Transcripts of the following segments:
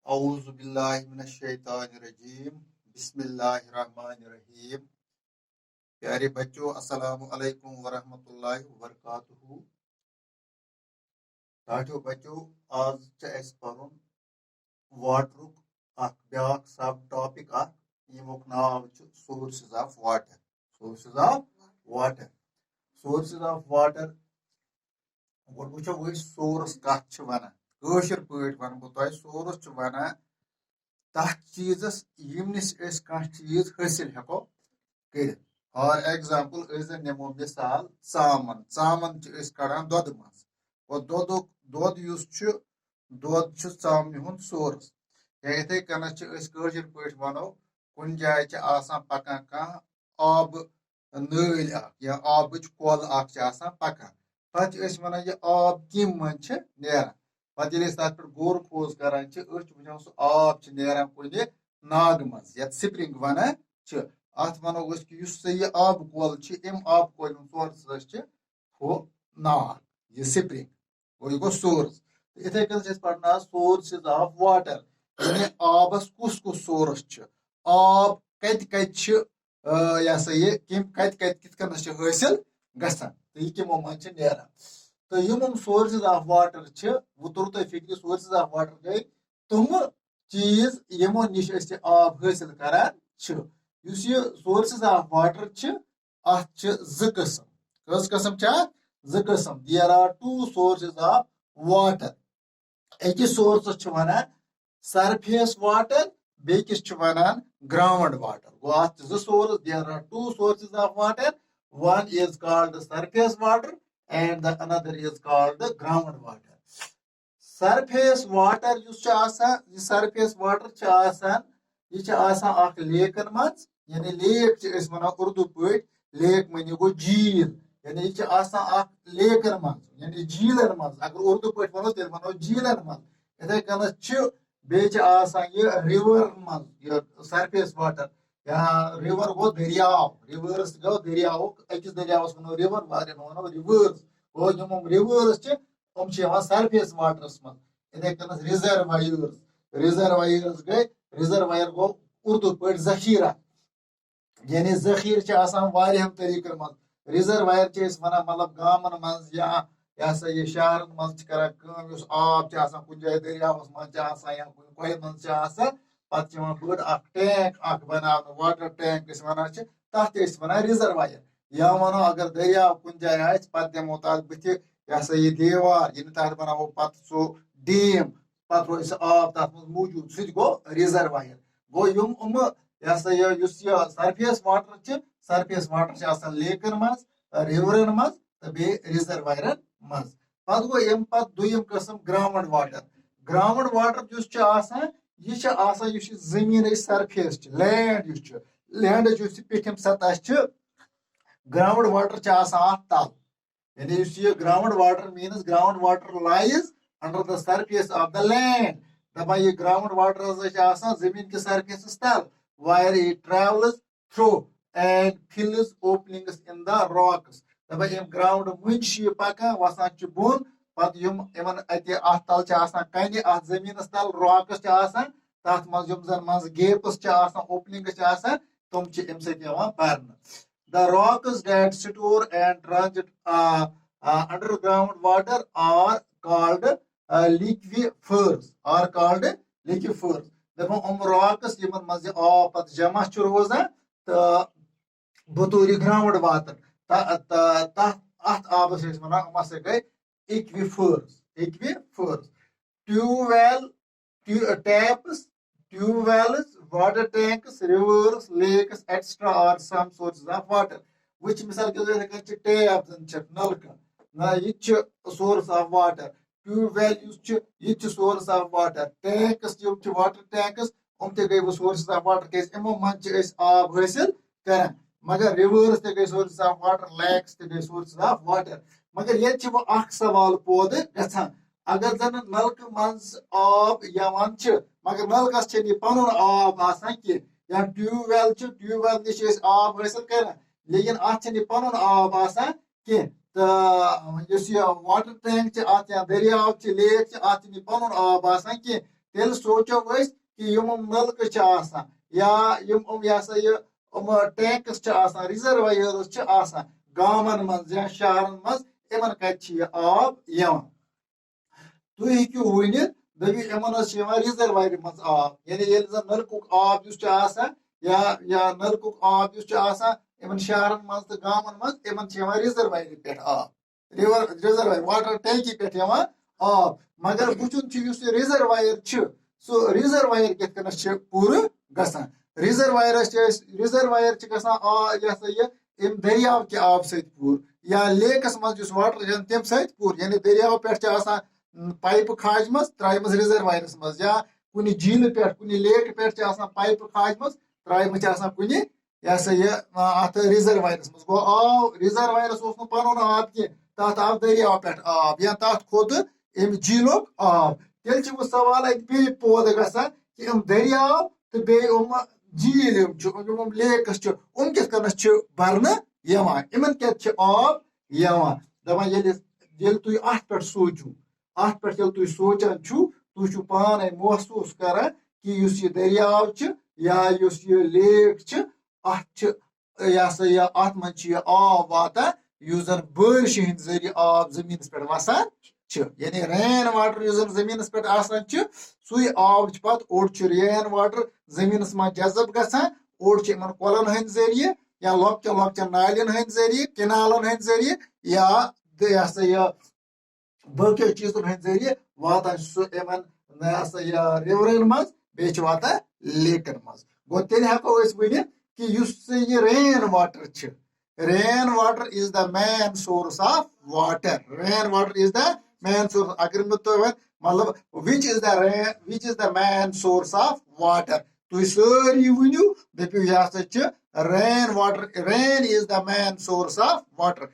औज़ु बिल्लाहि मिनश शैतानिर रजीम बिस्मिल्लाहिर रहमानिर रहीम। प्यारे बच्चों, अस्सलामु अलैकुम व रहमतुल्लाहि व बरकातुहू। ताठो बच्चों, आज अस पढ़ुन वाटरुक ब्याक सब टॉपिक यमुक नाव sources of water. Sources of water. Sources of water गोड वुचो सोर्स कत वनान कशर पॉइंट वन बह सोर्स वनान तथ चीजस यम निश कह चीज हासिल हेको कर। फॉर एग्जाम्पल नमो मिसाल चामन चामन कड़ान दोद मज और दोद दोद चामन हुंद सोर्स। या इथे कशर पे वनो कुन जाय पकान कह आब नल या आब कल पकान तथ वन यह आब कम मज नान पे तथ पे गोर खोज करान वुचान सह आब नान कुन नाग मज ये स्प्रिंग वनान अत वनो कि आब कल अम आब कल सोर्स वो नाग यह स्प्रिंग गो यह गो सोर्स। इथे कन पढ़ना सोर्सेज ऑफ वाटर यानी आबस कुस कुस सोर्स आब कत कत यह सा यह कत कत कित हासिल गसान तो यह कमो मज नान तो यम सोर्सेज ऑफ वाटर वो तुर तुम फिक्र सोर्सेज ऑफ वाटर गई तुम चीज यमो निश आब हासिल करान सोर्सेज ऑफ वाटर अत ज किस्म कस किस्म ज किस्म there are two sources of water अकिस सोर्स वनान सरफेस वाटर बेकिस वनान ग्राउंड वाटर गो अत जो source there are two sources of water one is called surface water and the another is called the groundwater. Surface water surface water यह लेकन मज यानी लेक वन उर्दू पे लेक मनी गो झील यानी यह लेकन मज यानी झीलन मज अगर उर्दू पे वनो तेल वनो झीलन मज इथे कन यह रिवर मज सरफेस वाटर या रिवर गो दरियाव रिवर्स गो दरियाव अकिस दरियावस वनो रिवर वारिन वनो रिवर्स गो यम रिवर्स सरफेस वाटरस मज इथे कन रिजर्वायर्स गए रिजर्वायर गो उर्दू पे जखीरा यानी जखीर तरीकन मज रिजर्वायर वनान मतलब गामन मज या यह शहर मज आब कुन जाए दरियावस मज या कुन कोह मज पे बड़ टैंक बना वाटर टैंक वनान तथ वनान रिजर्वायर या वनो अगर दरियाव कुन जाए पे दमो तथ बुथ यह दीवार ये तथ बनावो पे सो डैम पे रोज आब तथ मज मौजूद सह गो रिजर्वायर गो सरफेस वाटर सरफेस वाटर लेकन मज रिवरन मज तो बे रिजर्वायरन मज पे गो अम दुयम किस्म ग्राउंड वाटर यह जमीन सरफेस लैंड पिठम सतह ग्राउंड वाटर तल यानी यह ground water means ground water lies under the surface of the land दपा यह ग्राउंड वाटर जमीन के सरफेस तल where it travels through and fills openings in the rocks दपा यम ग्राउंड मुंज पकान वसान बोन पे तल कन जमीन तल रॉक्स तथ मज मज गेप्स ओपनिंग्स तुम अम sir the rocks that store and transit underground water are called liquifers दपा रॉक्स मज आब पे जमा रोजान तो बतौर ग्राउंड वाटर अत आबस वन गई aquifers tubewell taps tubewells water tanks rivers lakes etc are some sources of water which मिसाल के तौर पर टैप नलका यह source of water ट्यूबवेल यह source of water tanks water tanks गई sources of water क्या इमो मज आब हासिल करान मगर रिवर्स ते गई sources of water lakes ते गई sources of water मगर ये सवाल पौध गसान अगर जन नलक मज आब यवान मगर नलकस पन आब कह या ट्यूबवेल निश आब हासिल कर लेकिन अत पन आब कह तो वाटर टैंक अत या दरियाव लेक अत पन आब कह तेल सोचो कि यम नलक या टैंक्स रिजर्वायर्स गामन मज या शहरन मज इन कत आब यहां तुम हेकू वन दपो इन रिजर्वायर मज आब यानी ये नलकुक आब या नलकुक आब इन शहरन मज तो गामन मज इन रिजर्वायर पे आब रिजर्वायर वाटर टैंकी पे आब मगर वुचुन रिजर्वायर सो रिजर्वायर कित पूर गसान रिजर्वायर इन दरियाव के आब सत पूर या लेकस मज वाटर तम सत पूर यानी दरियाव पे पाइप खाज मज त्राम रिजर्वायरस मज या कुन झील पे कुन लेक पे पाइप खाज मज त्राम कुन अत रिजर्वायरस मज गो आव रिजर्वायरस पन आब कह तथ आव दरियाव पे आब या तथ खोत अम झीलुक आब तेल सवाल बे पोद गसान कि दरियाव तो बे झील लेकस कित भरन इन क्या आब दपान ये तुम अत पे सोचू अत पे तुम सोचान तुम पान महसूस कर कि यह दरियाव या ये लेक अत मज आब वाता जन बारिश हंद जरिए आब जमीन पे वसान यानी रेन वाटर जमीन पे सुई आब पे ओड रेन वाटर जमीन मज जजब गसान ओड कलन हंद जरिए या लॉकचन नालियन हंद जरिए किनालन हंद जरिए या बो चीजन हंद जरिए वातान रिवरन मज बे वातान लेकन मज गो तेल हेको वन कि यह rain water is the man source of water rain water is the man source अगर मैं तो मतलब which is the man source of water तुम सारी वनु दपो यह rain water rain is the man source of water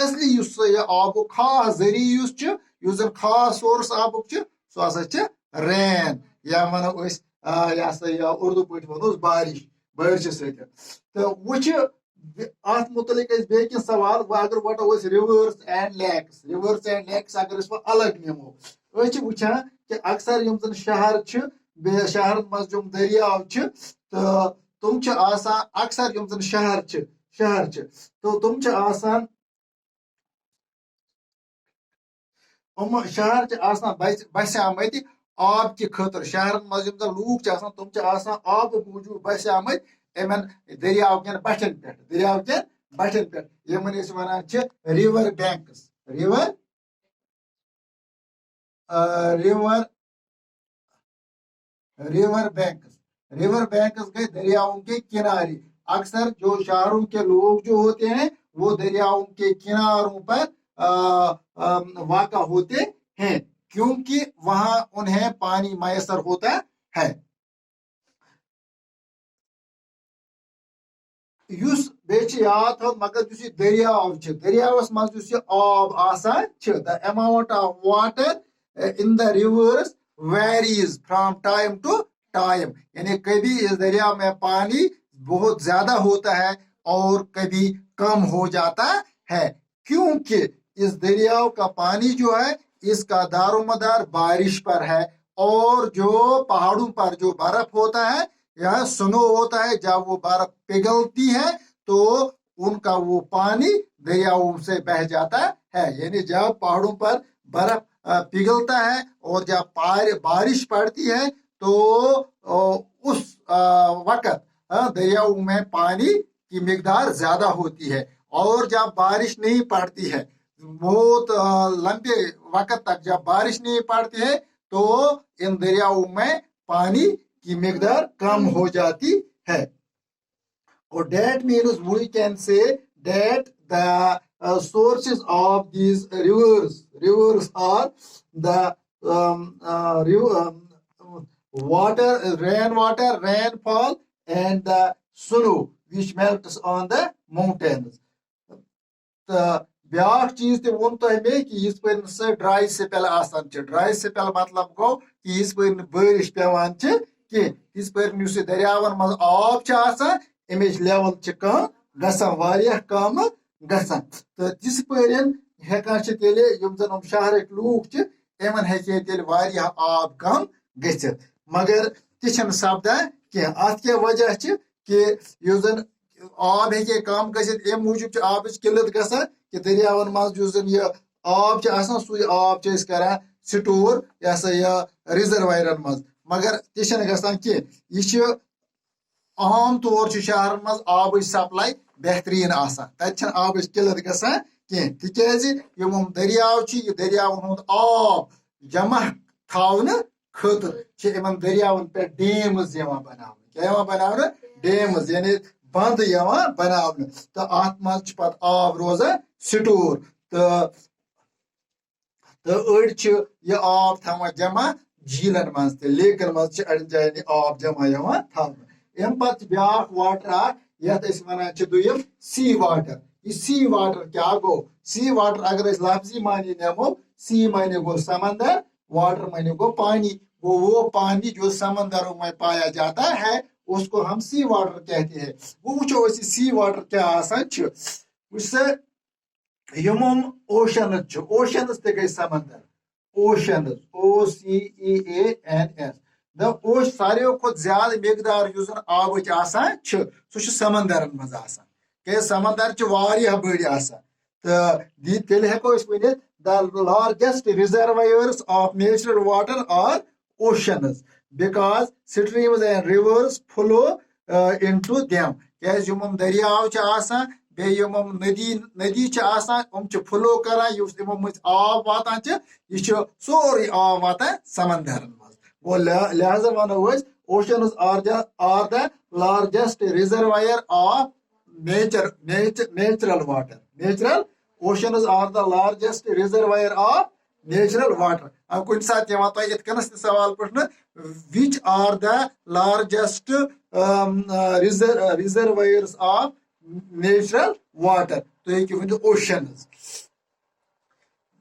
असली आबुक खास जरिए जन खास सोर्स आबुक सह रेन या वनो उर्दू पे वनो बारिश तो वह अत मुतलिक बेकिन सवाल अगर वटो रिवर्स एंड लेक्स अगर अलग निमो वुचान कि अक्सर यम शहर शहर मज दरियाव तो तुम अक्सर यम शहर तो तुम शहर बसामत आब कि खतर शहर मज लूक तुम आब मूजूब बसामत इन दरियाव कन बटन पे Yemen one river banks river banks गए दरियाओं के किनारे अक्सर जो शहरों के लोग जो होते हैं वो दरियाओं के किनारों पर वाक़ा होते हैं क्योंकि वहां उन्हें पानी मैसर होता है याद थो मगर दरियावस मज आब the amount of water in the rivers varies from time to time यानी कभी इस दरिया में पानी बहुत ज्यादा होता है और कभी कम हो जाता है क्योंकि इस दरियाव का पानी जो है इसका दारोमदार बारिश पर है और जो पहाड़ों पर जो बर्फ होता है या स्नो होता है जब वो बर्फ पिघलती है तो उनका वो पानी दरियाओं से बह जाता है यानी जब पहाड़ों पर बर्फ पिघलता है और जब बारिश पड़ती है तो उस वक्त दरियाओं में पानी की मिकदार ज्यादा होती है और जब बारिश नहीं पड़ती है बहुत लंबे वक्त तक जब बारिश नहीं पड़ती है तो इन दरियाओं में पानी की मिकदार कम हो जाती है और that means we can say that the sources of these rivers are the water rainfall and the snow which melts on the mountains back चीज तो वो मे कि ड्राई स्पेल ड्राई स्पेल मतलब गो कि बारिश पेवान कह दरियावन मज आब अमिच लेवल कम कम गसान तो तिस हेकान तेल शहर लूक इन हे आब कम गच्छित मगर तह सपदान कह अत क्या वजह कि युस जन आब हे कम गसित अम मूजूब आब किल्लत गसान कि दरियावन मज यह आब सू आब करान स्टोर यह सा यह रिजर्वायरन मज मगर तह गसान कह यह आम तौर शहर मज आब सप्लाई बेहतरीन तत आब किल्लत गसान कह तिकाज यम दरियाव यह दरियावन हुंद आब जमा थावन खतर इन दरियावन पे डैम्स बनाने क्या बनाने डैम्स यानी बंद बनाने तो अत मज पत आब रोजान स्टोर तो अड़ यह आब थवान जमा झीलन मज लेकन मज अड़ जान आब जमा थवन अम पे ब्या वाटर यथ वन दुम सी वाटर यह सी वाटर क्या गो सी वाटर अगर लफ्जी मानी नमो सी मानी गो समंदर वाटर मानी गो पानी वो पानी जो समंदरों में पाया जाता है उसको हम सी वाटर कहते हैं वो वो सी वाटर क्या उससे यम ओशनस ओशनस ते गई समंदर ओशनस OCEANS द सारे खुद ज्यादा मकदार आब सह समंदरन मज क्या समंदर बड़ तो तेल हेको one the largest reservoirs of natural water are oceans because streams and rivers flow into them क्या यम दरियाव बे यम नदी नदी फ्लो करान आब वातान यह सोरे आब वातान समंदरन मज गो लिहाजा वनो oceans are the largest reservoir of natural water natural oceans are the largest reservoir of natural water अब कुछ साथ इतकनस सवाल पढ़ना which are the largest reservoirs of natural water तो ये वन ओशनस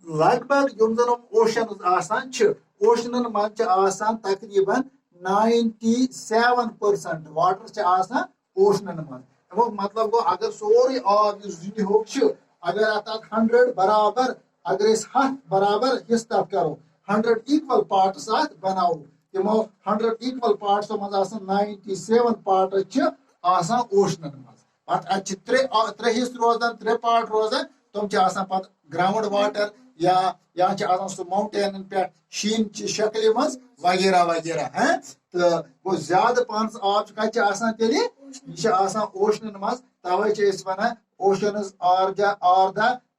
लगभग यम जन ओशनस ओशनन मज तकरीबन 97% वाटर ओशनन मज मतलब गो अगर सोरे आब अगर अत 100 बराबर अगर 10 बराबर हिस्स करो 100 इक्वल पार्ट्स बनाओ तमो 100 इक्वल पार्ट्स मज 97 पार्ट्स ओशनन मज पे त्रे हिस्स रोजान 3 पार्ट रोजान तुम पे ग्राउंड वाटर या सह माउंटेन पे शीन की शक्ल मज वगैरह वगैरह है तो वो ज्यादा पान आब कत यह ओशनन मज तवे one oceans are the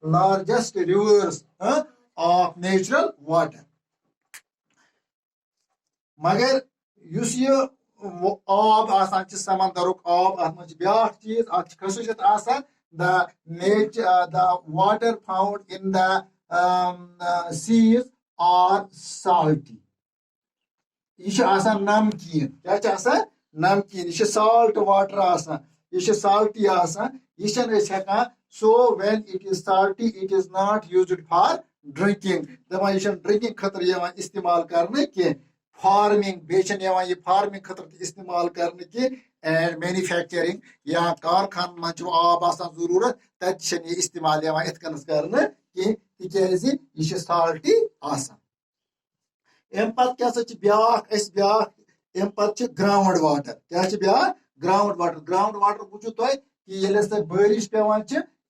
largest rivers of natural water मगर युस यह आब समंदरुक आब अत मज ब्या चीज अत खसूसियत the water found in the seas are salty यह नमकीन क्या नमकीन यह साल्ट वाटर यह साल्टी यह so when it is salty it is not used for drinking दमा यह ड्रिंकिंग खतर इस्तेमाल करने के फार्मिंग बेचन यह फार्मिंग खतर इस्तेमाल करने के एंड मैन्युफैक्चरिंग या कारखान मज आब जरूरत तत इस्तेमाल इतकन करने तिकाज यह साल्टी अम पे क्या अम पे ग्राउंड वाटर क्या ग्राउंड वाटर बुझो तुम कि ये बारिश पेवान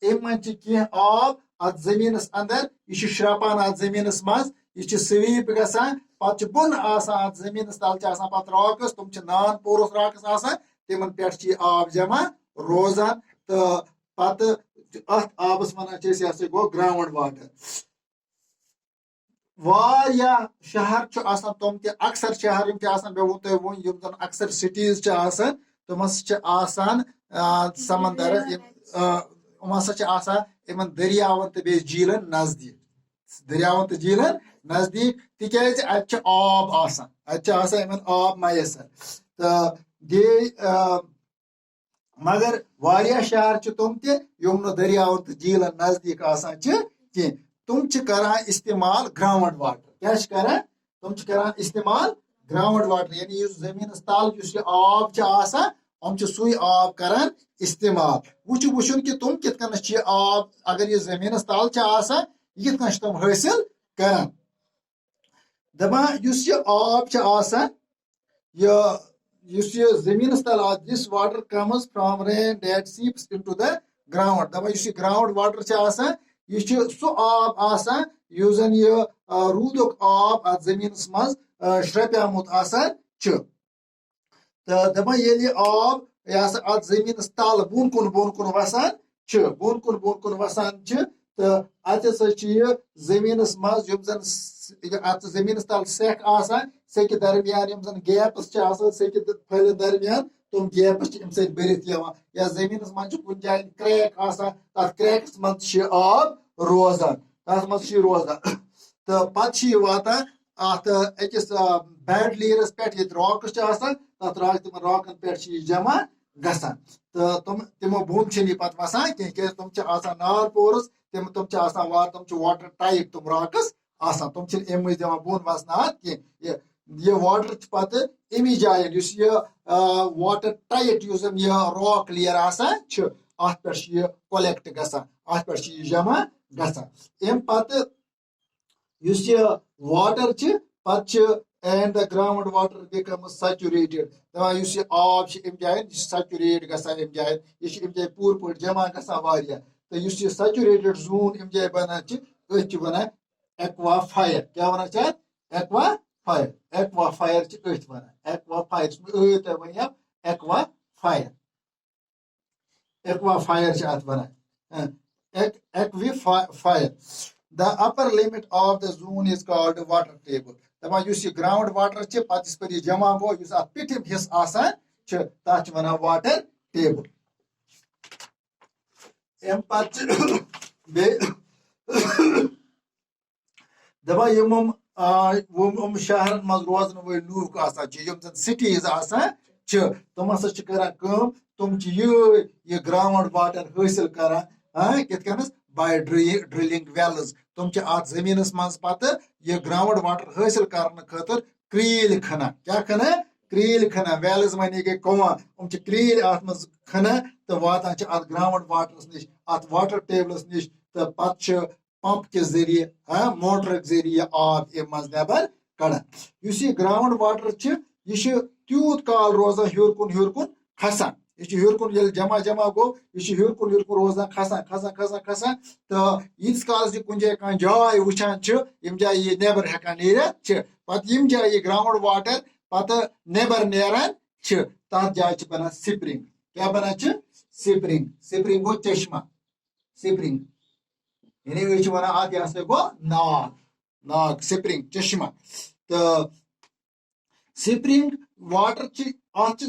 अम मज कह आब अत जमीनस अंदर यह श्रपान अत जमीनस मज यह स्वीप गसान पे बुन अत जमीनस तल पे राकस तुम नान पोरस राकस तिमन पे आब जमा रोजान तो पत अत आबस वन गो ग्राउंड वाटर वारिया शहर तुम अक्सर शहर मे वो तुम वो जन अक्सर सिटीज तमस समंदर इन दरियावन तो बे झीलन नजदीक तिकाज अत आब आब मैसर तो मगर वारिया शहर तुम तुम दरियावन तो झीलन नजदीक कह तुम करान इस्तेमाल ग्राउंड वाटर क्या तुम करान इस्तेमाल ग्राउंड वाटर यानी जमीन तल आब हम सुई आब करान इस्तेमाल वुन कि तुम कित आब अगर यह जमीन तल ये तुम हासिल करान दपा आब ये जमीन तल this water comes from rain that seeps into the ground दपा ग्राउंड वाटर यह सह आब आसान युस जन यह रूदुक आब अत जमीन मज श्रप्यामुत आसान तो दपा ये आब यह अत जमीन तल बोन कुन वसान बोन कुन वसान तो अत जमीन मज अत जमीन तल सेख आसान सेक दरमियान यम जन गैप्स सेक फल दरमियान तुम गैप्स अम भरित या जमीन मज कुन जाय क्रैक तथ क्रैक्स मज आब रोजान तथ मज रोजान तो पे वातान अत अकिस बेड लेयरस पे ये रॉक्स तथ तम रॉकन पे जमा गसान तो तिमो बोन पे वसान कह तुम नार पोरस तुम वाटर टाइट तुम रॉक्स तुम अम दिवान बोन वसना कह ये वाटर पे अमी जायन वाटर टाइट यह रॉक लेयर अत पे कलेक्ट गसान अत पे जमा गसान अम पे वाटर पे and the ground water becomes saturated दपान आब अम जायन सैचुरेट गसान अम जायन यह अम जाय पूर पे जमा गसान वारिया तो यह सैचुरेटेड जोन अम जाय बनान वन एक्वा फायर क्या one aquifer one aquifer one aquifer अत one aquifer the upper limit of the zone is called water table दपान ग्राउंड वाटर पे इस जमा गो अत पिठिम हिस्स आसान तथ वन वाटर टेबल अम पे दपान यम शहरन मज रोजन वल लूक यम सिटीज तुम हसा तुम ये ग्राउंड वाटर हासिल करान कित बाय ड्रिलिंग वेल्स तुम अत जमीन मज पे यह ग्राउंड वाटर हासिल करने खतर क्रील खना क्या खना क्रील खना वेल्स वन गई कुआ क्रील अत मज खना तो वातान अत ग्राउंड वाटरस निश अत वाटर टेबलस निश तो पे पंप के जरिए मोटर के जरिए आब अम मज नबर कड़ान ग्राउंड वाटर यह तूत काल रोजान हूर कुन खसान यह हूर कुन जमा गो यह हूर कुन रोजान खसान तो यीस काल कुन जाय कह जाय वुचान यम जाय यह नेबर हेकान नीरित पे यम जाय ग्राउंड वाटर पे नेबर नेरान तथ जाय बनान स्प्रिंग क्या बनान स्प्रिंग गो चश्मा स्प्रिंग यानी वन अत यह गो नाग स्प्रिंग चश्मा तो स्प्रिंग वाटर अत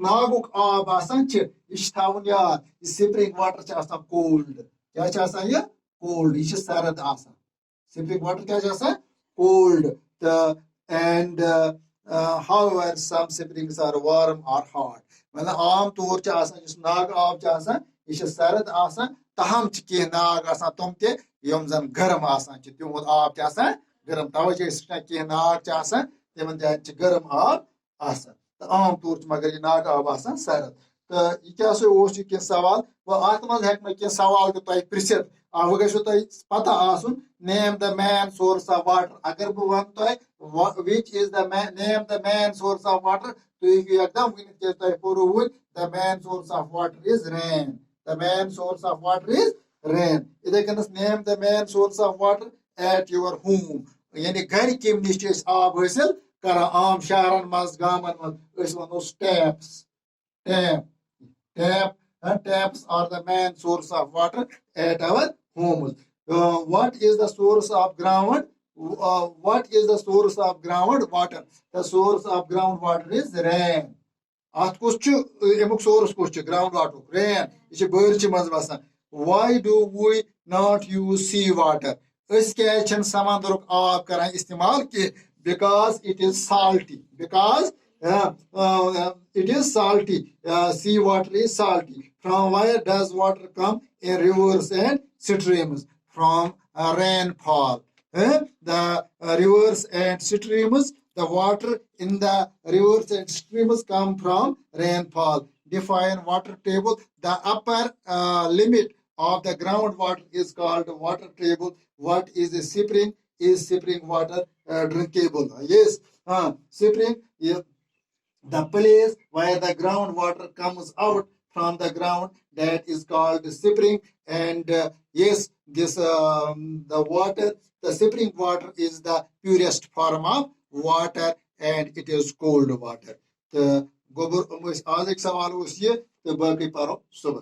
नागुक आब यह याद स्प्रिंग वाटर कोल्ड क्या यह कोल्ड यह सरद स्प्रिंग वाटर क्या cold and however some springs are warm or hot मतलब आम तौर नाग आब यह सरद तहम कह नाग तुम तम जन गर्म तिहुद आब गर्म तवे कह नाग तमन जायन गर्म आब तो आम तौर मगर यह नाग आब सरद तो यह क्या कह सवाल अत मज हे सवाल तुम पृछित वह गो पता आसन name the man source of water अगर बह वन तुम which is the name the man source of water तुम एकदम वन तुम पोरू वो the man source of water is rain the man source of water is rain इथे कन name the man source of water at your home यानी घर कम नश आब हासिल कर आम शहरन मज गामन मज वनो taps taps are the main source of water at our homes. What is the source of ground? What is the source of ground water? The source of ground water is rain. At emuk source ground water rain. Ish birch maz basan. Why do we not use sea water? Is kya chan samandruk aab karan istemal ki because it is salty. Because it is salty. Sea water is salty. From where does water come? In rivers and streams. From rainfall. The rivers and streams, the water in the rivers and streams come from rainfall. Define water table. The upper limit of the groundwater is called water table. What is a spring? is spring water drinkable? Yes, spring is the place where the groundwater comes out from the ground, that is called spring. And yes, this the spring water is the purest form of water, and it is cold water. The गोबर आज एक सवाल उस ये तो बाकी पारो सुबह